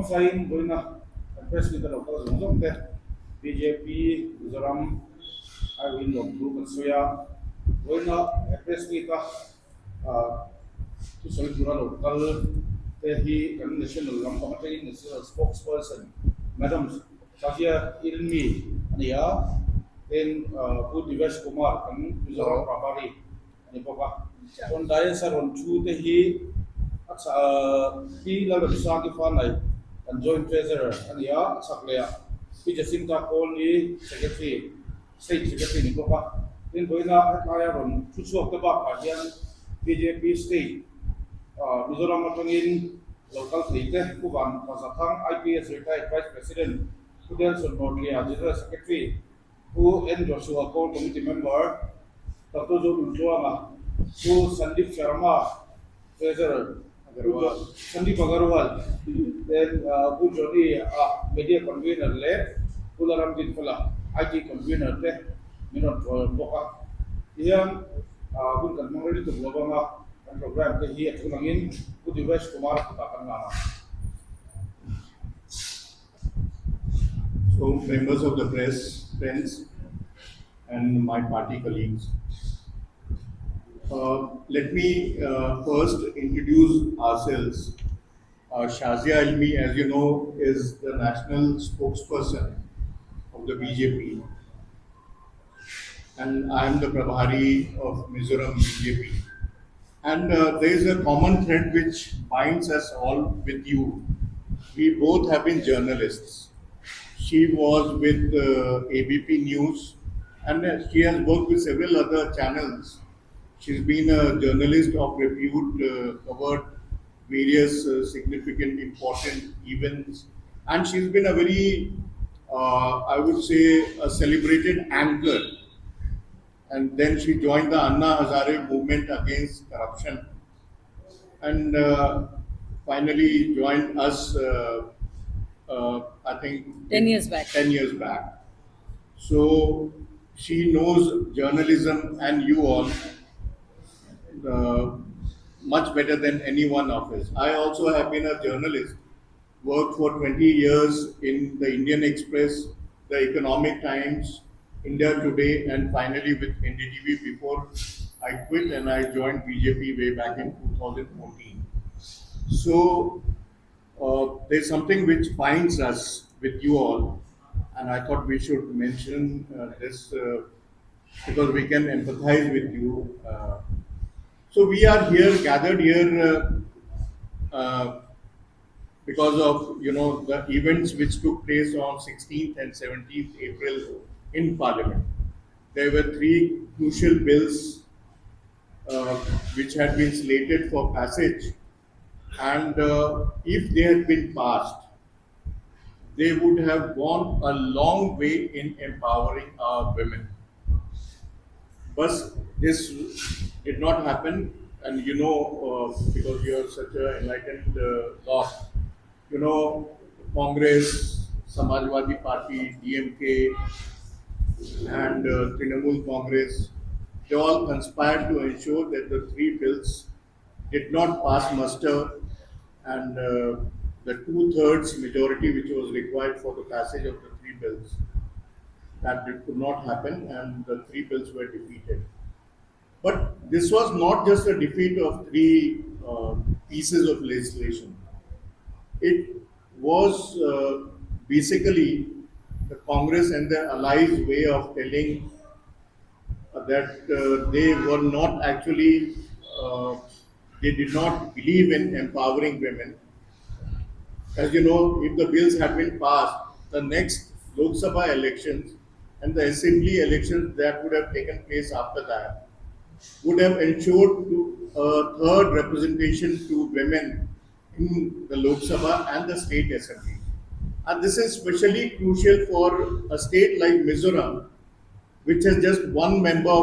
sign going na press with the local zone BJP Mizoram I win of group and soya going na press with to solve local he national national spokesperson Madam Safia Ilmi Ania then Budi Vesh Kumar and Mizoram Prabari and Papa on Diasa on two he he lalu bisa kita nai and joint treasurer and ya saklea he Jacinta Cole secretary state secretary ni papa then boina kaya ron susu ke ba kajian BJP state Mizoram matangin local state kuban pasatang IPS retired vice president Kudelson Morlia general secretary who and Joshua Cole committee member Dr. John Ultuama who Sandeep Sharma treasurer Sandeep Agarwal, then Johnny media convener led, Pularam Dinfala, IT convener led, Minot Boka. Here, good conmemorated to Globama and program that he had to in, good West Kumar Takangana. So, members of the press, friends, and my party colleagues, let me first introduce ourselves. Shazia Ilmi, as you know, is the national spokesperson of the BJP, and I am the Prabhari of Mizoram BJP. And there is a common thread which binds us all with you. We both have been journalists. She was with ABP News, and she has worked with several other channels. She's been a journalist of repute, covered various significant, important events, and she's been a very, I would say, a celebrated anchor. And then she joined the Anna Hazare movement against corruption, and finally joined us. I think 10 years back. 10 years back. So she knows journalism and you all much better than any one of us. I also have been a journalist, worked for 20 years in the Indian Express, the Economic Times, India Today, and finally with NDTV before I quit and I joined BJP way back in 2014. So there's something which binds us with you all, and I thought we should mention this because we can empathize with you. So we are here, gathered here because of the events which took place on 16th and 17th April in Parliament. There were three crucial bills which had been slated for passage, and if they had been passed, they would have gone a long way in empowering our women. But this did not happen, and because you are such an enlightened lot, Congress, Samajwadi Party, DMK, and Trinamool Congress, they all conspired to ensure that the three bills did not pass muster, and the 2/3 majority which was required for the passage of the three bills, that it could not happen, and the three bills were defeated. But this was not just a defeat of three pieces of legislation. It was basically the Congress and their allies' way of telling that they were not actually, they did not believe in empowering women. As you know, if the bills had been passed, the next Lok Sabha elections and the assembly elections that would have taken place after that would have ensured a third representation to women in the Lok Sabha and the state assembly. And this is especially crucial for a state like Mizoram, which has just one member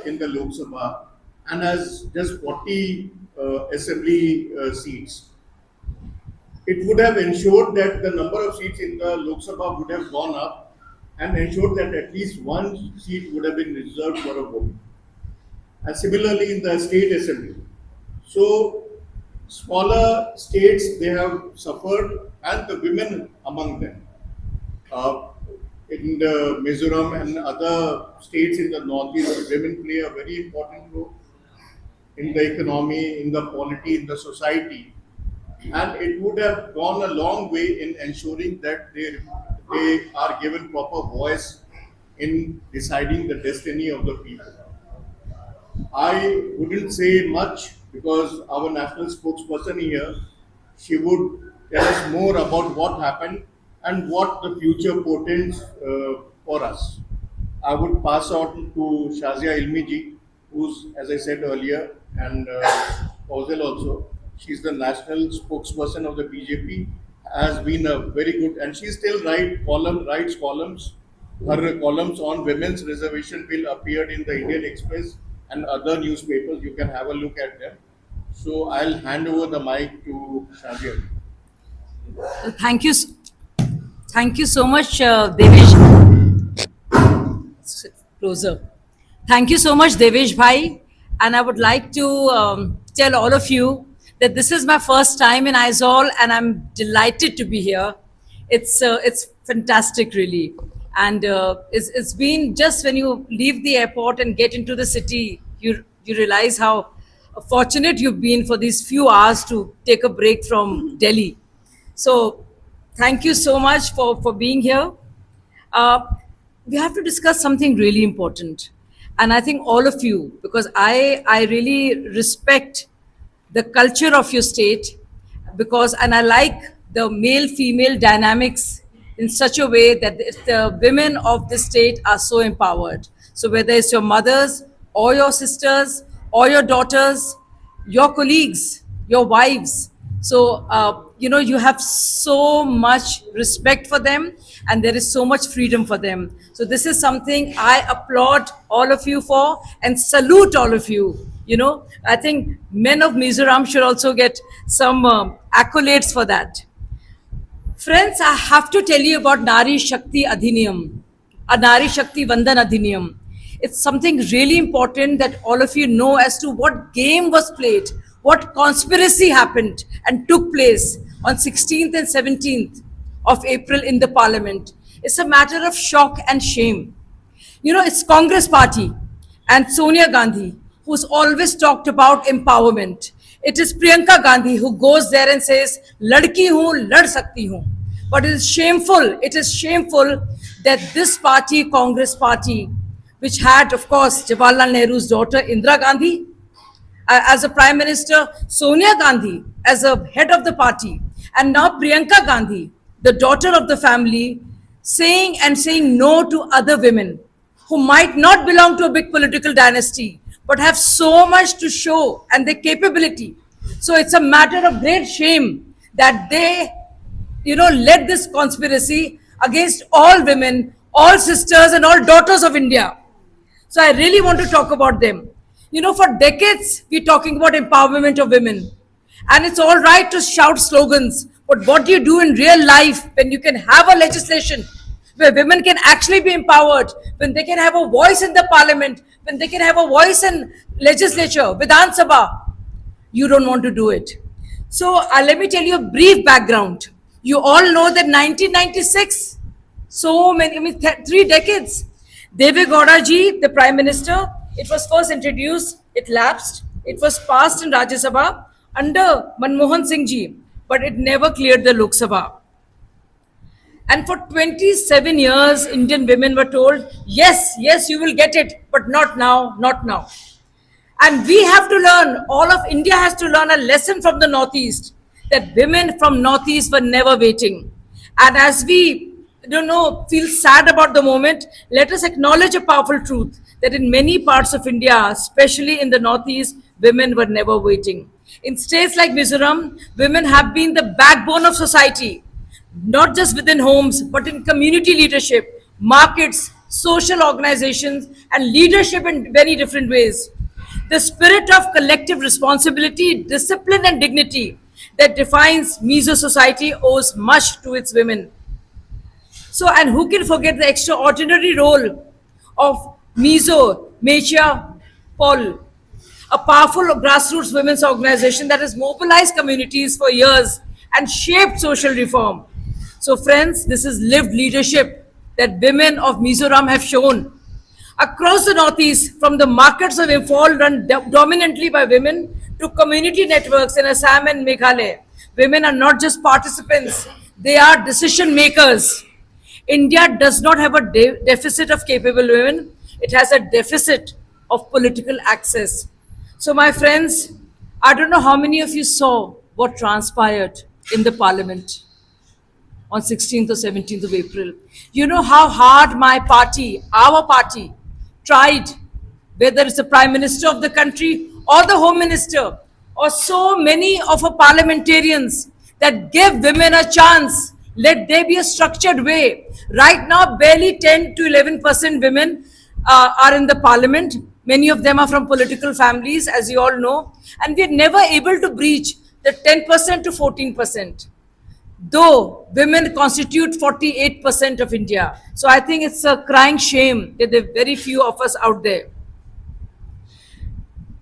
in the Lok Sabha and has just 40 assembly seats. It would have ensured that the number of seats in the Lok Sabha would have gone up and ensured that at least one seat would have been reserved for a woman. And similarly in the state assembly. So Smaller states, they have suffered, and the women among them. Uh, in the Mizoram and other states in the northeast, women play a very important role in the economy, in the polity, in the society, and it would have gone a long way in ensuring that they are given proper voice in deciding the destiny of the people. I wouldn't say much because our national spokesperson here, she would tell us more about what happened and what the future portends for us. I would pass on to Shazia Ilmiji, who's, as I said earlier, and Fawzal also. She's the national spokesperson of the BJP, has been a very good, and she still writes columns. Her columns on women's reservation bill appeared in the Indian Express and other newspapers. You can have a look at them. So I'll hand over the mic to Shazia. Thank you. Thank you so much, Devesh. Sit closer. Thank you so much, Devesh Bhai. And I would like to tell all of you that this is my first time in Aizawl, and I'm delighted to be here. It's fantastic, really. And it's been just when you leave the airport and get into the city, you realize how fortunate you've been for these few hours to take a break from Delhi. So thank you so much for being here. Uh, we have to discuss something really important. And I think all of you, because I really respect the culture of your state, because, and I like the male-female dynamics in such a way that the women of the state are so empowered. So whether it's your mothers or your sisters or your daughters, your colleagues, your wives. So, you have so much respect for them, and there is so much freedom for them. So this is something I applaud all of you for and salute all of you. I think men of Mizoram should also get some accolades for that. Friends, I have to tell you about Nari Shakti Adhiniyam, Nari Shakti Vandan Adhiniyam. It's something really important that all of you know as to what game was played, what conspiracy happened and took place on 16th and 17th of April in the parliament. It's a matter of shock and shame. It's Congress party and Sonia Gandhi who's always talked about empowerment. It is Priyanka Gandhi who goes there and says, "Ladki hoon, lad sakti hoon." But it is shameful that this party, Congress party, which had, of course, Jawaharlal Nehru's daughter, Indira Gandhi, as a prime minister, Sonia Gandhi as a head of the party, and now Priyanka Gandhi, the daughter of the family, saying no to other women who might not belong to a big political dynasty, but have so much to show and their capability. So it's a matter of great shame that they, led this conspiracy against all women, all sisters and all daughters of India. So I really want to talk about them. For decades, we're talking about empowerment of women. And it's all right to shout slogans, but what do you do in real life when you can have a legislation where women can actually be empowered, when they can have a voice in the parliament, when they can have a voice in legislature, Vidhan Sabha? You don't want to do it. So let me tell you a brief background. You all know that 1996, so many, 3 decades, Deve Gowda ji, the Prime Minister, it was first introduced, it lapsed, it was passed in Rajya Sabha under Manmohan Singh ji, but it never cleared the Lok Sabha. And for 27 years, Indian women were told, yes, you will get it, but not now, not now. And we have to learn, all of India has to learn a lesson from the Northeast, that women from Northeast were never waiting. And as we feel sad about the moment, let us acknowledge a powerful truth that in many parts of India, especially in the Northeast, women were never waiting. In states like Mizoram, women have been the backbone of society, not just within homes, but in community leadership, markets, social organizations, and leadership in very different ways. The spirit of collective responsibility, discipline, and dignity that defines Mizo society owes much to its women. So, and who can forget the extraordinary role of Mizo Mechia Paul, a powerful grassroots women's organization that has mobilized communities for years and shaped social reform. So friends, this is lived leadership that women of Mizoram have shown. Across the Northeast, from the markets of Imphal run dominantly by women to community networks in Assam and Meghalaya, women are not just participants, they are decision makers. India does not have a deficit of capable women, it has a deficit of political access. So, my friends, I don't know how many of you saw what transpired in the parliament on 16th or 17th of April. You know how hard my party, our party, tried, whether it's the Prime Minister of the country or the Home Minister or so many of our parliamentarians that give women a chance. Let there be a structured way. Right now, barely 10 to 11% women are in the parliament. Many of them are from political families, as you all know, and we are never able to breach the 10% to 14%. Though women constitute 48% of India. So I think it's a crying shame that there are very few of us out there.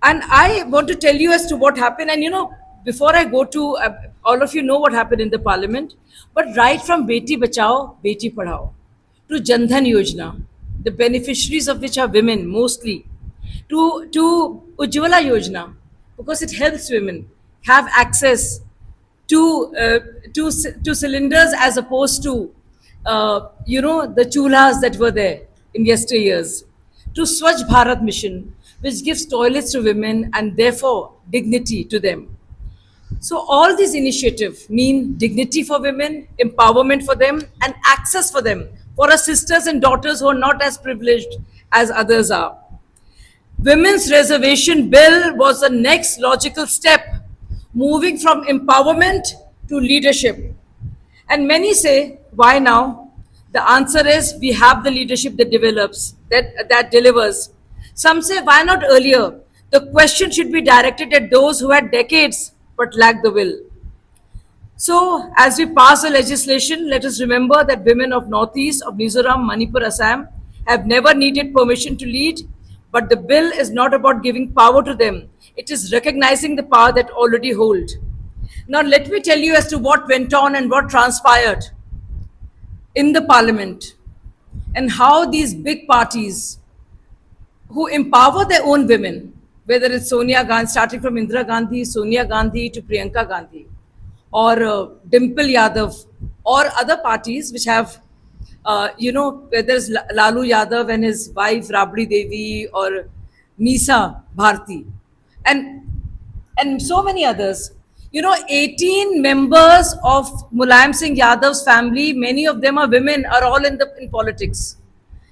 And I want to tell you as to what happened. And you know, before I go to, all of you know what happened in the parliament, but right from Beti Bachao, Beti Padhao to Jan Dhan Yojana, the beneficiaries of which are women mostly, to Ujjwala Yojana, because it helps women have access to cylinders as opposed to the chulhas that were there in yesteryears, to Swachh Bharat mission, which gives toilets to women and therefore dignity to them. So all these initiatives mean dignity for women, empowerment for them, and access for them, for our sisters and daughters who are not as privileged as others are. Women's Reservation Bill was the next logical step, moving from empowerment to leadership. And many say, why now? The answer is, we have the leadership that develops, that delivers. Some say, why not earlier? The question should be directed at those who had decades but lacked the will. So, as we pass the legislation, let us remember that women of Northeast, of Mizoram, Manipur, Assam have never needed permission to lead, but the bill is not about giving power to them. It is recognizing the power that already hold. Now, let me tell you as to what went on and what transpired in the parliament and how these big parties who empower their own women, whether it's Sonia Gandhi, starting from Indira Gandhi, Sonia Gandhi to Priyanka Gandhi, or Dimple Yadav, or other parties which have, whether it's Lalu Yadav and his wife Rabdi Devi, or Nisa Bharti, and so many others. 18 members of Mulayam Singh Yadav's family, many of them are women, are all in politics.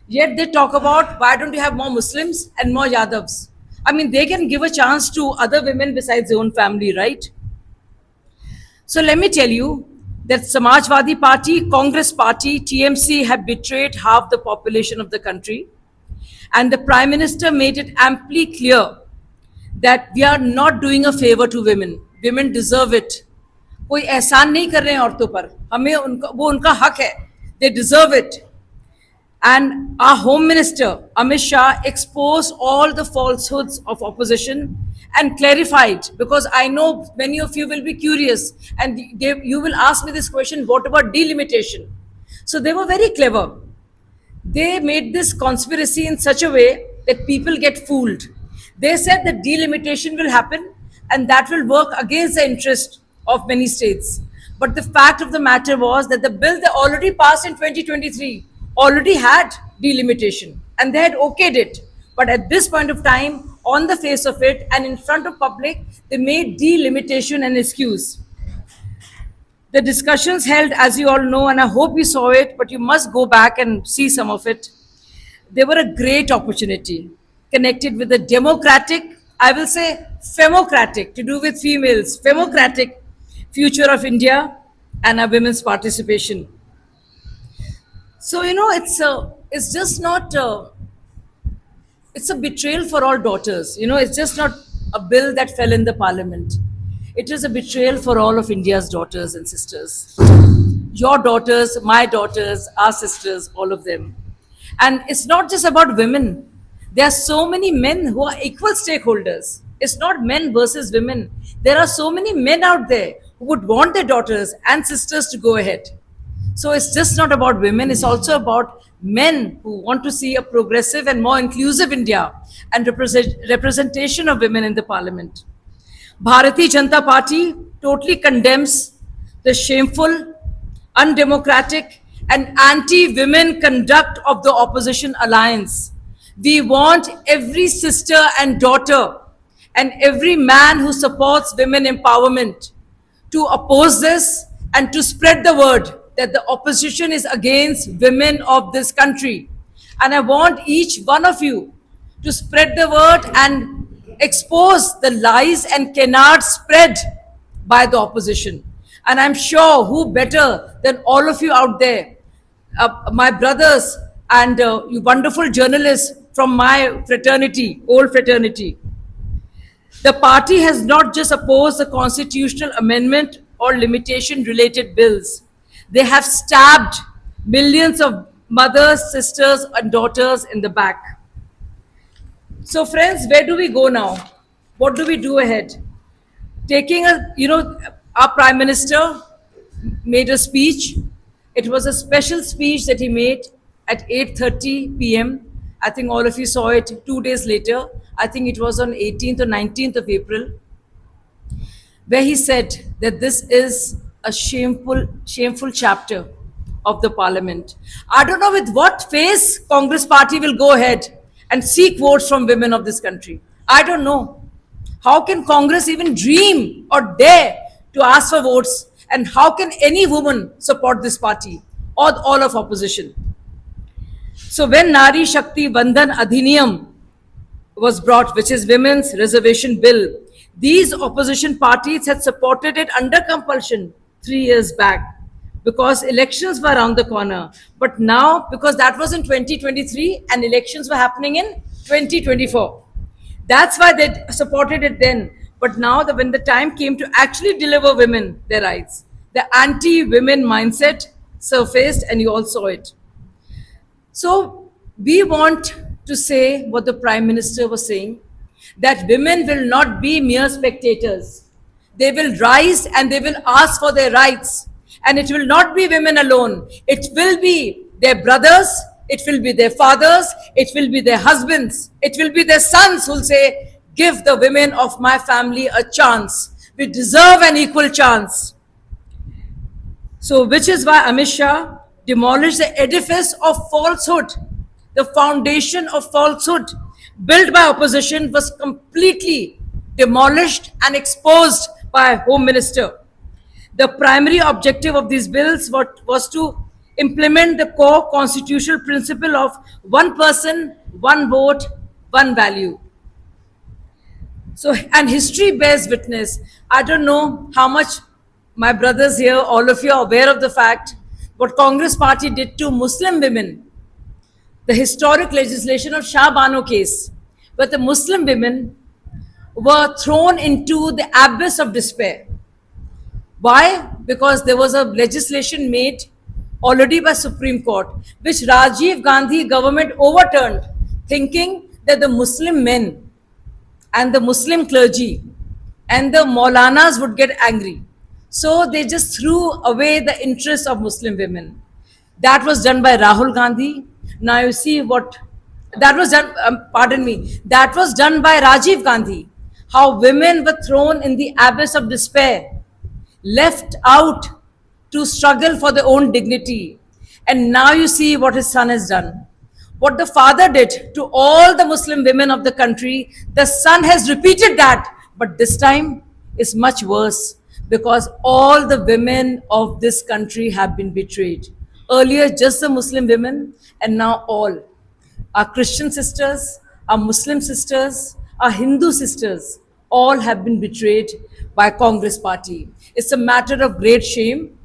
Yet they talk about, why don't you have more Muslims and more Yadavs? I mean, they can give a chance to other women besides their own family, right? So let me tell you that Samajwadi Party, Congress Party, TMC have betrayed half the population of the country. And the Prime Minister made it amply clear that we are not doing a favor to women. Women deserve it. कोई एहसान नहीं कर रहे हैं औरतों पर. हमें वो उनका हक है. They deserve it. And our Home Minister, Amit Shah, exposed all the falsehoods of opposition and clarified, because I know many of you will be curious and you will ask me this question, what about delimitation? So they were very clever. They made this conspiracy in such a way that people get fooled. They said that delimitation will happen and that will work against the interest of many states. But the fact of the matter was that the bill they already passed in 2023 already had delimitation and they had okayed it. But at this point of time, on the face of it and in front of public, they made delimitation an excuse. The discussions held, as you all know, and I hope you saw it, but you must go back and see some of it. They were a great opportunity connected with the democratic, I will say femocratic, to do with females, femocratic future of India and our women's participation. So, it's just not, it's a betrayal for all daughters. It's just not a bill that fell in the parliament. It is a betrayal for all of India's daughters and sisters. Your daughters, my daughters, our sisters, all of them. And it's not just about women. There are so many men who are equal stakeholders. It's not men versus women. There are so many men out there who would want their daughters and sisters to go ahead. So it's just not about women, it's also about men who want to see a progressive and more inclusive India and representation of women in the parliament. Bharatiya Janata Party totally condemns the shameful, undemocratic, and anti-women conduct of the opposition alliance. We want every sister and daughter and every man who supports women empowerment to oppose this and to spread the word that the opposition is against women of this country. And I want each one of you to spread the word and expose the lies and canards spread by the opposition. And I'm sure who better than all of you out there, my brothers and you wonderful journalists from my fraternity, old fraternity. The party has not just opposed the constitutional amendment or limitation related bills. They have stabbed millions of mothers, sisters, and daughters in the back. So, friends, where do we go now? What do we do ahead? Our Prime Minister made a speech. It was a special speech that he made at 8:30 p.m. I think all of you saw it 2 days later. I think it was on 18th or 19th of April, where he said that this is a shameful chapter of the parliament. I don't know with what face Congress party will go ahead and seek votes from women of this country. I don't know. How can Congress even dream or dare to ask for votes? And how can any woman support this party or all of opposition? So when Nari Shakti Bandhan Adhiniyam was brought, which is Women's Reservation Bill, these opposition parties had supported it under compulsion 3 years back because elections were around the corner. But now, because that was in 2023 and elections were happening in 2024, that's why they supported it then. But now, when the time came to actually deliver women their rights, the anti-women mindset surfaced, and you all saw it. So we want to say what the Prime Minister was saying, that women will not be mere spectators. They will rise and they will ask for their rights. And it will not be women alone. It will be their brothers, it will be their fathers, it will be their husbands, it will be their sons who will say, give the women of my family a chance. We deserve an equal chance. So, which is why Amit Shah demolished the edifice of falsehood. The foundation of falsehood built by opposition was completely demolished and exposed by Home Minister. The primary objective of these bills was to implement the core constitutional principle of one person, one vote, one value. So, and history bears witness. I don't know how much my brothers here, all of you are aware of the fact what Congress party did to Muslim women. The historic legislation of Shah Bano case, where the Muslim women were thrown into the abyss of despair. Why? Because there was a legislation made already by Supreme Court, which Rajiv Gandhi government overturned, thinking that the Muslim men and the Muslim clergy and the Maulanas would get angry. So they just threw away the interests of Muslim women. That was done by Rahul Gandhi. Now you see what, that was done, that was done by Rajiv Gandhi. How women were thrown in the abyss of despair, left out to struggle for their own dignity. And now you see what his son has done. What the father did to all the Muslim women of the country, the son has repeated that. But this time is much worse, because all the women of this country have been betrayed. Earlier, just the Muslim women, and now all. Our Christian sisters, our Muslim sisters, our Hindu sisters, all have been betrayed by Congress party. It's a matter of great shame,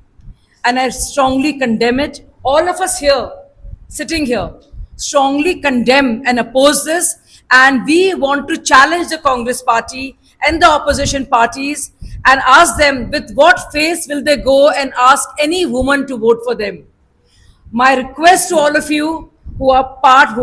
and I strongly condemn it. All of us here, sitting here, strongly condemn and oppose this, and we want to challenge the Congress party and the opposition parties and ask them with what face will they go and ask any woman to vote for them. My request to all of you, who are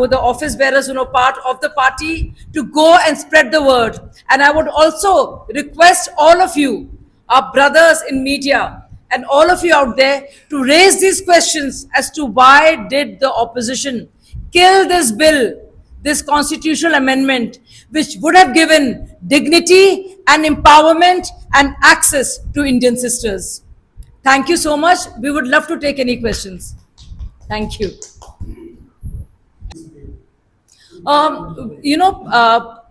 the office bearers, who are part of the party, to go and spread the word. And I would also request all of you, our brothers in media, and all of you out there, to raise these questions as to why did the opposition kill this bill, this constitutional amendment, which would have given dignity and empowerment and access to Indian sisters. Thank you so much. We would love to take any questions. Thank you.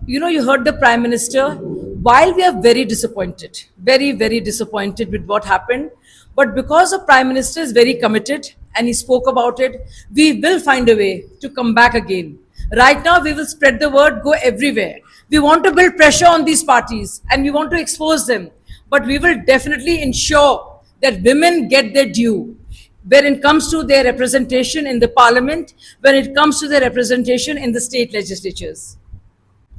You heard the Prime Minister. While we are very disappointed, very, very disappointed with what happened, but because the Prime Minister is very committed and he spoke about it, we will find a way to come back again. Right now, we will spread the word, go everywhere. We want to build pressure on these parties and we want to expose them, but we will definitely ensure that women get their due when it comes to their representation in the parliament, when it comes to their representation in the state legislatures.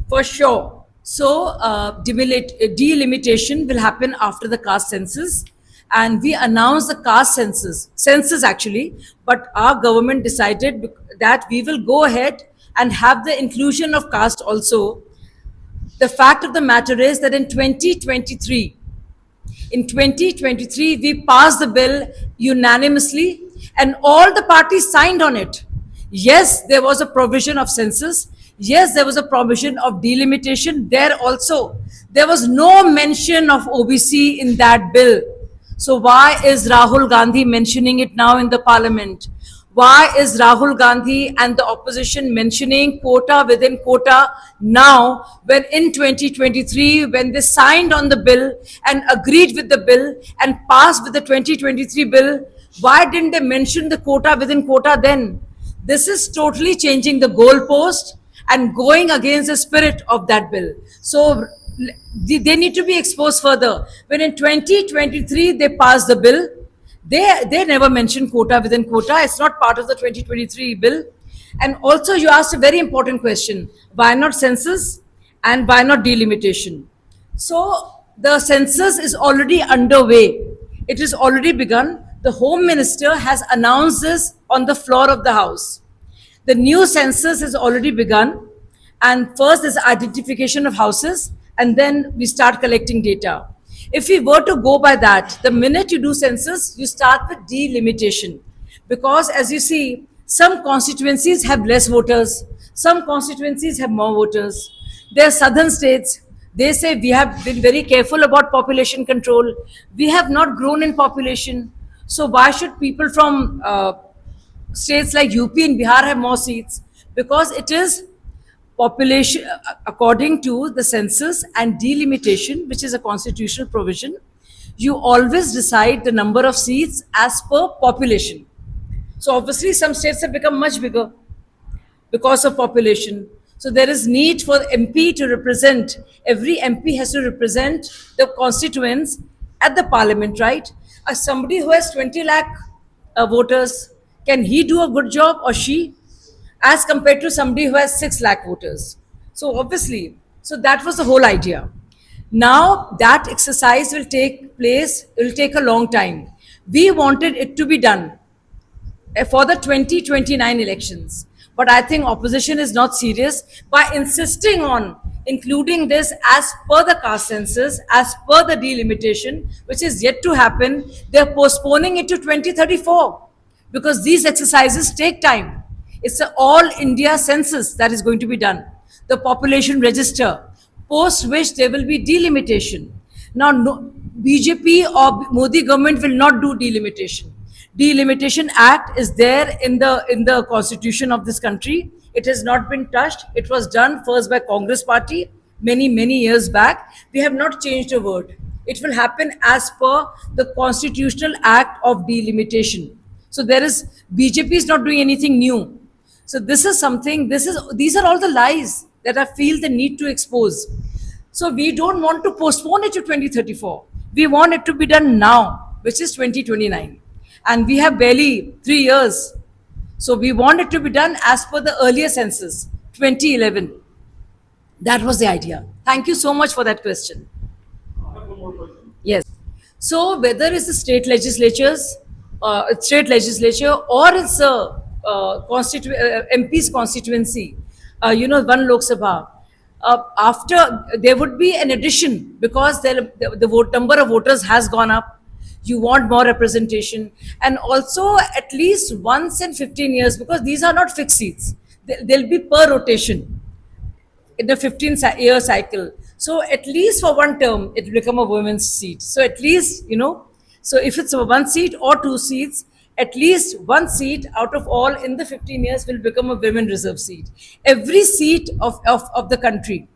For sure. So, delimitation will happen after the caste census. And we announced the caste census actually, but our government decided that we will go ahead and have the inclusion of caste also. The fact of the matter is that in 2023, we passed the bill unanimously and all the parties signed on it. Yes, there was a provision of census. Yes, there was a provision of delimitation there also. There was no mention of OBC in that bill. So why is Rahul Gandhi mentioning it now in the parliament? Why is Rahul Gandhi and the opposition mentioning quota within quota now, when in 2023, when they signed on the bill and agreed with the bill and passed with the 2023 bill, why didn't they mention the quota within quota then? This is totally changing the goalpost and going against the spirit of that bill. So they need to be exposed further. When in 2023 they passed the bill, they never mentioned quota within quota. It's not part of the 2023 bill. And also you asked a very important question. Why not census and why not delimitation? So the census is already underway. It has already begun. The Home Minister has announced this on the floor of the House. The new census has already begun. And first is identification of houses, and then we start collecting data. If we were to go by that, the minute you do census, you start with delimitation. Because as you see, some constituencies have less voters, some constituencies have more voters. There are southern states, they say we have been very careful about population control. We have not grown in population. So why should people from states like UP and Bihar have more seats? Because it is population, according to the census and delimitation, which is a constitutional provision, you always decide the number of seats as per population. So obviously some states have become much bigger because of population. So there is need for MP to represent, every MP has to represent the constituents at the parliament, right? As somebody who has 20 lakh voters, can he do a good job or she? As compared to somebody who has 6 lakh voters. So obviously, so that was the whole idea. Now that exercise will take place, it will take a long time. We wanted it to be done for the 2029 elections. But I think opposition is not serious by insisting on including this as per the caste census, as per the delimitation, which is yet to happen. They're postponing it to 2034 because these exercises take time. It's an all India census that is going to be done. The population register, post which there will be delimitation. Now, no, BJP or Modi government will not do delimitation. Delimitation Act is there in the constitution of this country. It has not been touched. It was done first by Congress party many years back. We have not changed a word. It will happen as per the constitutional act of delimitation. So BJP is not doing anything new. So this is something, these are all the lies that I feel the need to expose. So we don't want to postpone it to 2034. We want it to be done now, which is 2029. And we have barely 3 years. So we want it to be done as per the earlier census, 2011. That was the idea. Thank you so much for that question. Yes. So whether it's the state legislature or it's MP's constituency, one Lok Sabha, after there would be an addition because the vote number of voters has gone up. You want more representation, and also at least once in 15 years, because these are not fixed seats. They'll be per rotation in the 15-year cycle. So at least for one term, it will become a women's seat. So at least, so if it's a one seat or two seats, at least one seat out of all in the 15 years will become a women reserve seat. Every seat of the country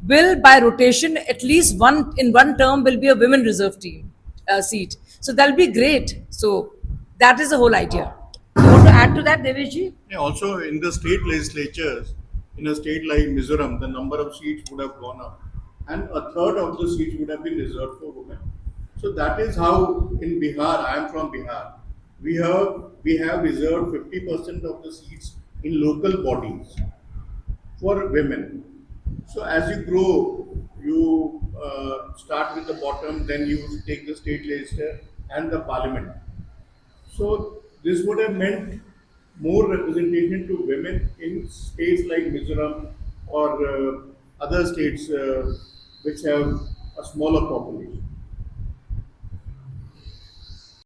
will, by rotation, at least one in one term will be a women reserve team seat. So that'll be great. So that is the whole idea. You want to add to that, Deveshji? Yeah, also in the state legislatures, in a state like Mizoram, the number of seats would have gone up, and a third of the seats would have been reserved for women. So that is how in Bihar, I am from Bihar, we have reserved 50% of the seats in local bodies for women. So as you grow, you start with the bottom, then you take the state legislature and the parliament. So this would have meant more representation to women in states like Mizoram or other states which have a smaller population.